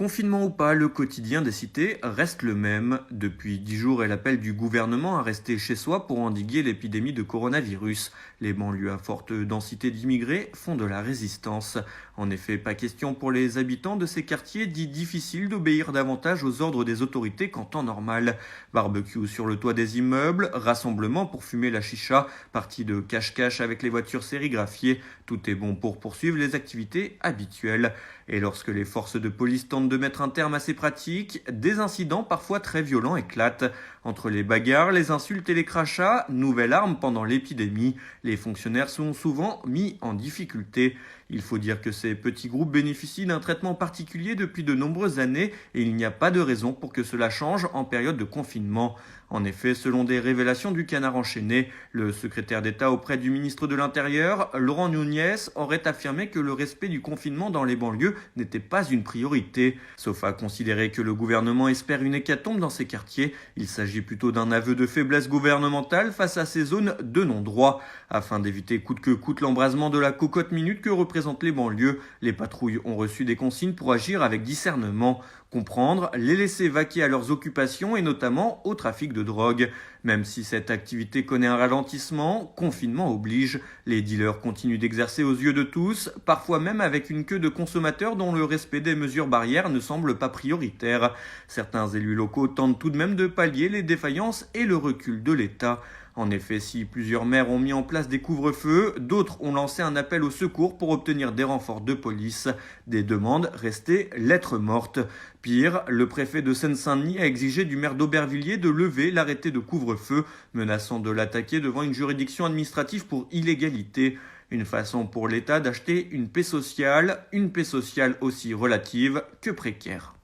Confinement ou pas, le quotidien des cités reste le même. Depuis 10 jours et l'appel du gouvernement à rester chez soi pour endiguer l'épidémie de coronavirus. Les banlieues à forte densité d'immigrés font de la résistance. En effet, pas question pour les habitants de ces quartiers dits difficiles d'obéir davantage aux ordres des autorités qu'en temps normal. Barbecue sur le toit des immeubles, rassemblement pour fumer la chicha, partie de cache-cache avec les voitures sérigraphiées. Tout est bon pour poursuivre les activités habituelles. Et lorsque les forces de police tentent de mettre un terme à ces pratiques, des incidents parfois très violents éclatent. Entre les bagarres, les insultes et les crachats, nouvelle arme pendant l'épidémie, les fonctionnaires sont souvent mis en difficulté. Il faut dire que ces petits groupes bénéficient d'un traitement particulier depuis de nombreuses années et il n'y a pas de raison pour que cela change en période de confinement. En effet, selon des révélations du Canard enchaîné, le secrétaire d'État auprès du ministre de l'Intérieur, Laurent Nunez, aurait affirmé que le respect du confinement dans les banlieues n'était pas une priorité. Sauf à considérer que le gouvernement espère une hécatombe dans ces quartiers, il s'agit plutôt d'un aveu de faiblesse gouvernementale face à ces zones de non-droit. Afin d'éviter coûte que coûte l'embrasement de la cocotte minute que représentent les banlieues, les patrouilles ont reçu des consignes pour agir avec discernement. Comprendre, les laisser vaquer à leurs occupations et notamment au trafic de drogue. Même si cette activité connaît un ralentissement, confinement oblige. Les dealers continuent d'exercer aux yeux de tous, parfois même avec une queue de consommateurs dont le respect des mesures barrières ne semble pas prioritaire. Certains élus locaux tentent tout de même de pallier les défaillances et le recul de l'État. En effet, si plusieurs maires ont mis en place des couvre-feux, d'autres ont lancé un appel au secours pour obtenir des renforts de police. Des demandes restées lettres mortes. Pire, le préfet de Seine-Saint-Denis a exigé du maire d'Aubervilliers de lever l'arrêté de couvre-feu, menaçant de l'attaquer devant une juridiction administrative pour illégalité. Une façon pour l'État d'acheter une paix sociale aussi relative que précaire.